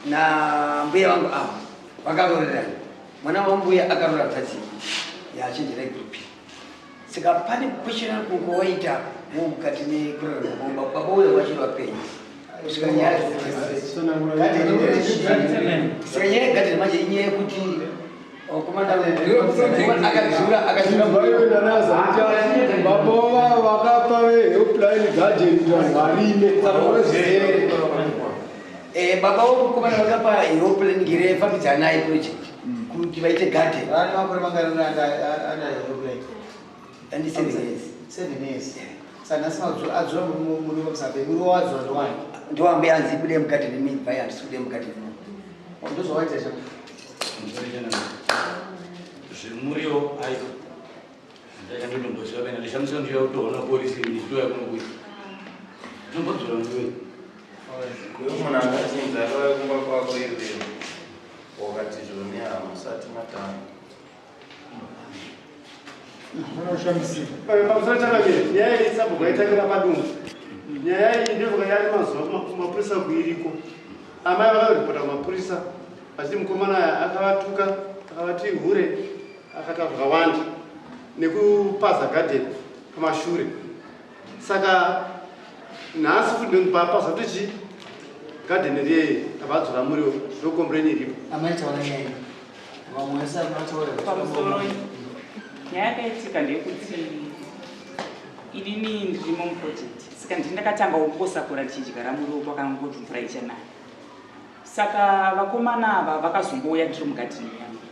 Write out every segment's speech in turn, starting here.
na mbuya wangu wakarorera mwana wambuya akarora pasi yachinjira group sika pane kushina kungowaita mukati nekurora ngomba kwabowe wachirwa penye kusika nyaya senya gati manje inye kuti okumanda akazura mbayo nanaza babova wakapawe upline garden warine baba wokukomana vakapa aeroplane ngire famidza naye project kuti vaite garden vana makore mangarira ana aeroplane and 7 years 7 years sanasi adzura muri kusabe muri wadzura ndowani ndowambe anzi bude mukati nemidva yandisude mukati ndozowaita cha zvimuriwo aiko ndachandombosiwa pena ndishamisa ndiyo kutoona polisi nditoya kunokuita zvinombodzura ndiwe kuyo munhu akachinza akauya kumba kwako irwero wakati zviro nehama sati matano pamusatangavira nyaya iyi sabhuku yaitangira padumbu nyaya iyi ndevuka yari mazuva mapurisa kuiriko amai vakaripota kumapurisa vachiti mukomana aya akavatuka akavati hure akati zvakawanda nekupaza gadheni pamashure saka nhasi kuti ndondipapaza kuti chii gadheni riyeye tabadzura muriwo ndokombureni iripo amaitaona nyaya vamwe vese pamusoro nyaya yakaitika ndeyekuti inini ndirimo muproject saka ndakatanga kungosakura ndichidyara muriwo kwakangoti mvura ichanaya saka vakomana ava vakazombouya ndiri mugadheni yangu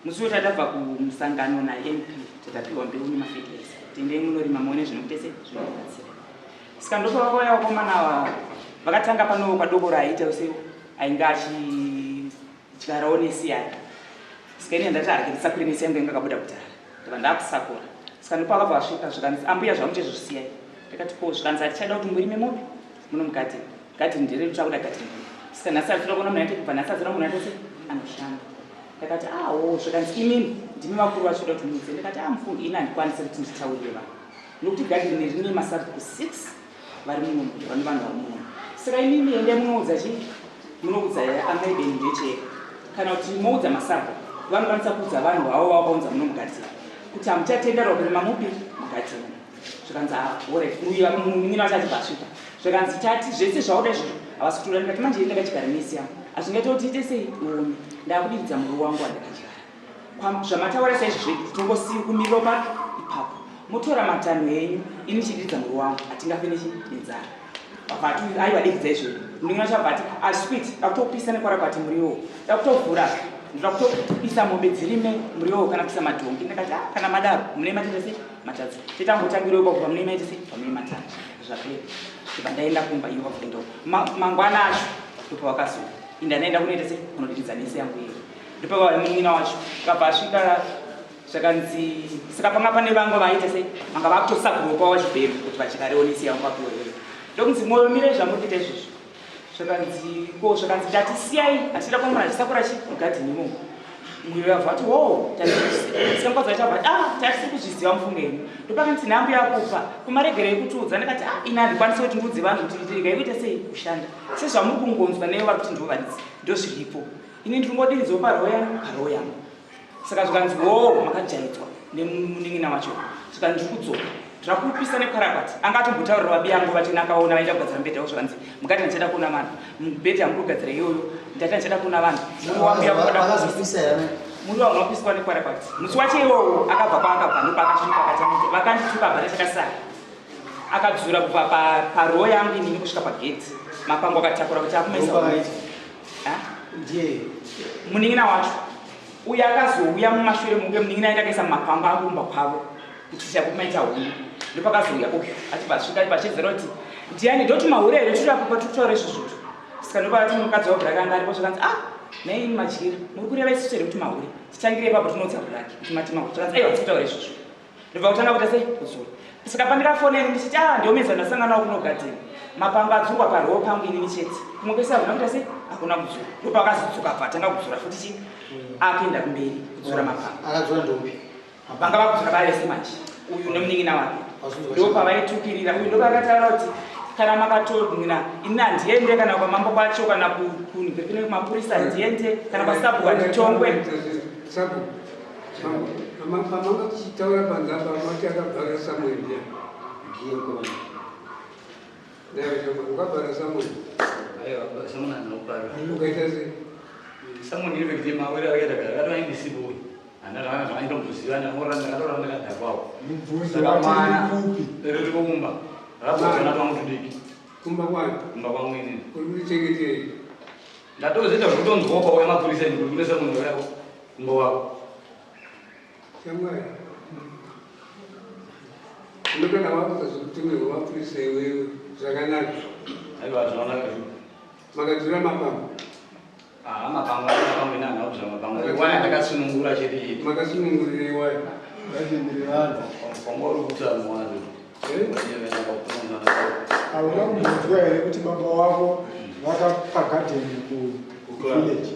musi woti tabva kumusangano namp tatapiwa mbeu nemafertilizer tendei munorima muone zvinokutese zvinobatsira saka ndopavakauya vakomana ava vakatanga pano padoko raaita se ainge achidyarawo nesi yaya saka ine ndati areke ndisakure nesi yangu yangu akabuda kutara ndava ndaakusakura saka ndopavakabva vasvika zvikanzi ambuya zvamuchezvisiyai ndakati ko zvikanzi hatichada kuti murime mupi muno mugadheni gadheni ndere tichakuda gadheni saka nhasi atira kuona munhu aite kubva nhasi atira munhu aitose anoshanda ndakati awo zvikanzi imini ndimi vakuru vachoda kuti muidze ndakati mufungi ini handikwanisi kuti nditaurire vanhu nokuti gadheni rine masabhuku 6 vari muno muti vane vanhu vari muno saka imimi ende munoudza chii munoudza amaibeni ndecheka kana kuti moudza masabhuku vanokwanisa kuudza vanhu havo vakaunza muno mugadheni kuti hamuchatenderwa kurima mupi mugadheni zvikanzi mumini vachati vasvika zvikanzi tati zvese zvauda izvozvo havasi kutora ndikati manje ndakachigara nesi yangu hazvingaita kuti tiite sei ioni ndakudiridza muru wangu wandakachigara zvamataura saizvozvo tongosiyi kumiro papi ipapo motora matanho enyu ini chidiridza muru wangu hatingafe nenzara vati aiwa dikidza izvozvo ndingina chabvati aswiti dakutopisa nekwarapati muriwo dakutovhura ndoda kutopisa mombe dzirime muriwo kana kupisa madhongi ndakati kana madaro mune matete sei matadzi titangotangirewo kwakubva mune maite sei pamune matatu zvapera ibva ndaenda kumba iwo vakuenda mangwana acho ndopa wakasuka indanaenda kunoita sei kunodiridza nesi yangu iyo ndopa munin'ina wacho kabva asvika zvakanzi saka panga pane vamwe vaita sei vanga vakutosakuruka wachibheri kuti vachikareonesi yangu apiweyo ndokunzi mwoyo mire zvamurikuita izvozvo zvakanzi tatisiyai achida kuona achisakura chimugadhini imomo mwoyo yavha ati wo sikangwadza ichabva tatisi kuzviziva mufunge ino ndopakanzi nhambu yakupa kumaregero ekutiudza ndikati ina handikwanisi kuti ndiudze vanhu kuti ndikaikuita sei kushanda sezvamuri kungonzwa neyo vari kuti ndovadzi ndozviripo ini ndiri ngodiridzo paroho yangu saka zvikanzi makajaidzwa nemunin'ina wacho zvikanzi ndiri kudzoka zvakupisa neparakati angatombotaurira vabi yangu vachina akaona vaenda kugadzira mubhedha wo zvakanzi mukati ndichada kuona vanhu mubhedha yamuri kugadzira iyoyo ndati ndichada kuona vanhu muri wangu wapiswa neparakati musi wacho iwowo akabva kwaakabva ndopaakasvika akachamuto vakandituka bva nechakasara akadzura kubva paroho yangu inini kusvika pagedhi mapango akatakura kuti akumaisa munin'ina wacho uyo akazouya mumashure munge munin'ina aenda akaisa mumapango akumba kwavo kuti chakumaita huni ndopakazouya uyu achibasvika pachizera kuti ndiani ndoti mahure here tiri apo patikutaura izvo zvoto saka ndopakati mukadzi wabhuraki anga aripo zvakanzi nei madyira muri kureva isu here kuti mahure tichangire ipapo tinoudza bhuraki kuti mati mahure zvakanzi aiwa tikutaura izvozvo ndobva kutanga kuita sei kuzora saka pandikafoneni ndichiti ndiomedza ndasanganawo kunogadheni mapango adzurwa paroho pangu inini chete kumwe kwese hakuna kuita sei hakuna kudzura ndopakazodzoka bva atanga kudzura futi chii akuenda kumberi kudzura mapango akadzura ndombi vanga vakudzura varese manje uyu nemunin'ina wake ndopavaitukirira uyu ndopakataura kuti kana makatonina ini handiende kana kwamambo kwacho kana kune kumapurisa handiende kana kwasabu handitongwe sabu mamanga tichitaura panzamba mati akabhara samueri ukabhara samueri ukaita sei Samuel ni vekti mawere agera gara kado hindi sibu. Ana rana kama ito kusiwa na mora na kado rana kada kwao. Saka mana. Tere ko kumba. Rapo kana kama tudiki. Kumba kwani? Kumba kwa mwini. Kuli chegete. Ndato zeta kuto ngoko kwa ma polisi ni kule sa mungu yao. Kumba wao. Samuel. Ndokana wapo tasutume wa polisi wewe zaganani. Ayo atona kazi. Makadzura mapambo. Mapango ina nauza mapango. Waya ndakasunungura cheti. Makasunungurire waya. vazhindirirana Kongoro kuta mwana. hauna kumbonzwa here kuti baba wavo vakapagadheni kuvillage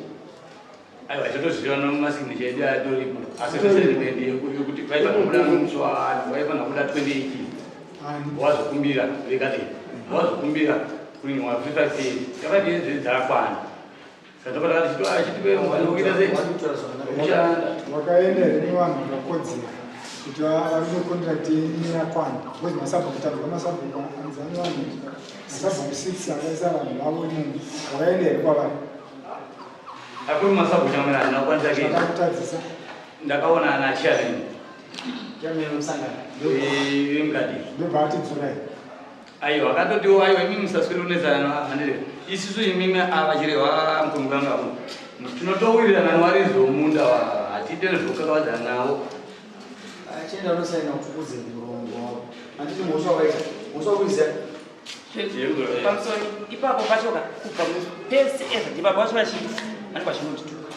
Aiwa totoziva nomumasignature edu atoripo asi toseremendi yekuti vaiva nokuda nomuswano vaiva nokuda 28 wazokumbira vekati wazokumbira kunywa 55 yakati dzakwana saka achitipeokuita sei vakaenda here nevanhu vakakodzera kuti varume contract yakwana because masabhuku taruka masabhuku anzani vanhu masabhuku 6 akaisa vanhu vavo imomo vakaenda here kwavanhu akuri masabhuku amene anakwanisa ke akakutadzisa ndakaona ana achiyaleni chamira musangano vemugadi ndobva atidzurai aiwa akatotiwo aiwa imi musaswere kunetsana handire isusu imimi avachirehwa mukungangamo tinotowirirana newarizo hatite nezvokakawadzana navo achienda unosaina kuti uze murongo wavo handiti mhosva waita mhosva kuiziva pamusoro ipapo pachoka kubva pese eza ndibaba vacho vachii vane kwachinotituka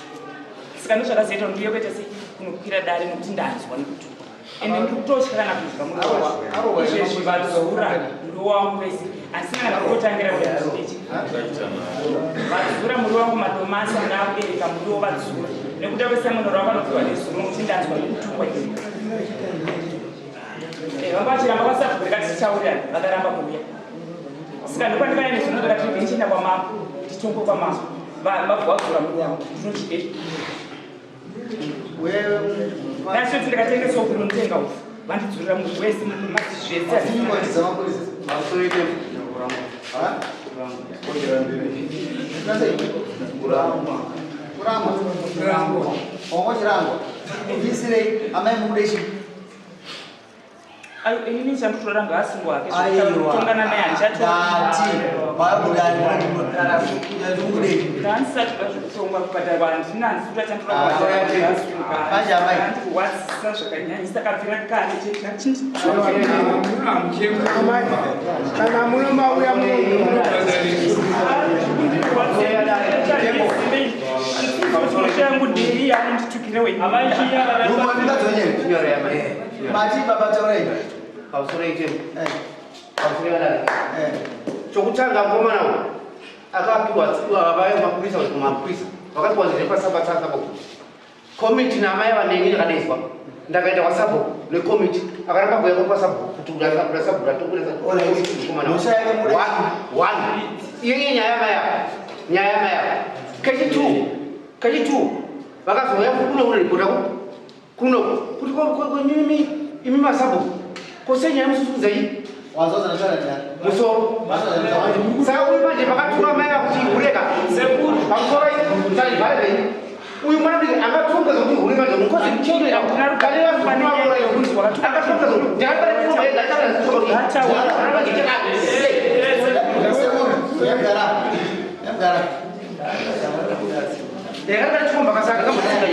saka ndozvakazoita ndiyo kuita sei kunokwira dare nokuti ndanzwa nekutuka ende ndikutotyana kuzwa muizvezvi vadzura muriwo wangu wese asi kana kutotangira kudaaichi vadzura muriwo wangu madomasi anaakubereka muriwo vadzura nekuda kwesamunoro vakanopiwa nezuro nokuti ndanzwa nekutukwa vanga vachiramba kwasabhurika tichitaurirana vakaramba kuuya saka ndokwandikaenda nezvinozoda kuti ndichienda kwamambo nditongo kwamambo vabvavadzura muriwo wangu ndinochidei nasoti ndikatengesawo kunotenga ufu vandidzurira munhu wese zvese kurangwa wangochirangwa ubvisirei amai mukudechi inini chandotora ngaasungwa aketongana naye handisati zvekutongwa kubhadharwa handinanzira chandinoaandikuwadzisa zvakanyanyisa kabvira kare kana muno mauya changu ndii anonditukire wei chokutanga mukomana akapiwa avayo mapurisa kumapurisa vakapiwa zvepasabatsasapo komiti namai vanenge ndakadaiswa ndakaenda kwasapo nekomiti akaramba kuya kwasapo kuti iye nyaya maya kechi2 vakazoya kunoripota kuno kuti imi masapo kosenyaya musuzuzai musoro saka uyu manje vakatura mai vakuti ureka pamusoro zalivharei uyu mwana diki akatonga zokuti ureka ndomukozi children kaleva akatonga zokuti ndakapare yakagara chikomba kasaka kambosinga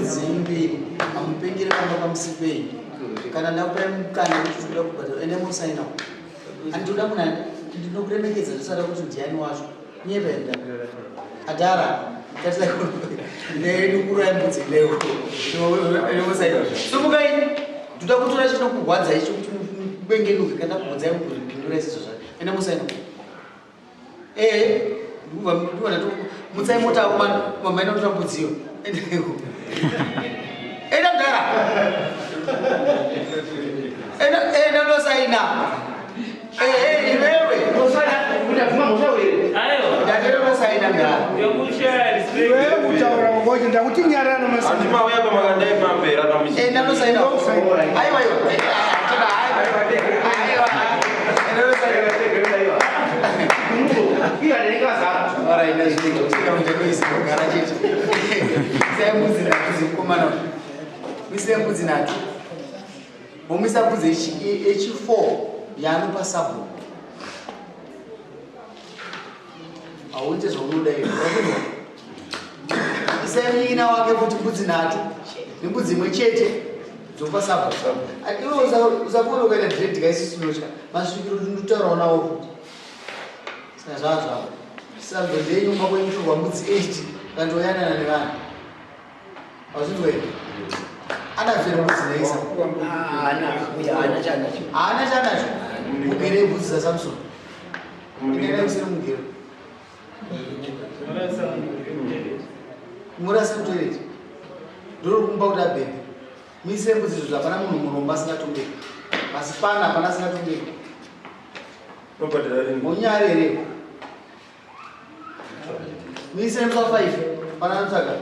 Zimbi, ampengire kama pamusipei kana ndakupa mukana kuti tinoda kubata ende musaina andinoda kuna ndinokuremekedza ndisada kuti ndiani wacho nyependa adara katila nedu kurai mbudzi leo ende musaina sumukai ndoda kutora chinokurwadza icho kuti bengenuke kana kubudza mukuzvipindura isizo zvacho ende musaina ndivana mutsai mota mamaina kutora mbudziyo endeko enda mdara enda nosaina iwewe ndatero nosaina mdara kutaura ngokuti ndakutinyarira enda nosaina aiwa mbudzi natu bomisa mbudzi H4 yaanopa sabu aunte zvonoda iyo isaimina wake kuti mbudzi natu nembudzi imwe chete dzopa sabu iwe usakona ukaita dreadika isisinosha masvikiro tinotaurawo nawo kuti saka zvazvavo sazondenyumba kwemutorwa mbudzi 8 kandoyanana nevanhu azvizwei anazvere mbudzi naisa haana chanacho mugere mbudzi dzasamson inena usiri mugero murasa mutoireti ndori kumba kuti abhebhe muisire mbudzi izvo zvapana munhu muromba asingatombeki asi pana hapana asingatombeki munyari here muisire musa 5 pana anotsvaga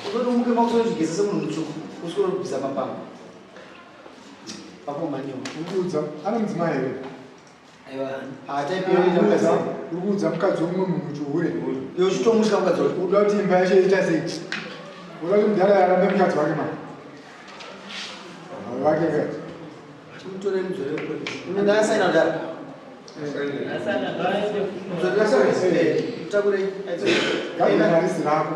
ukoti umuke makusozvigesa semunhu mutsvuku uswere kubvisa mapamba pakomaniwa urikuudza ana mudzimai here hataipiyoita urikuudza mukadzi womumwe munhu kuti uhure iyo chitomusika mukadzi wake uda kuti imba yacho ita sei uda kuti mudhara yarambe mukadzi wake ma vake kati timutore mudzore unenge asaina kudara mudzore asaina takurei gaina risi rako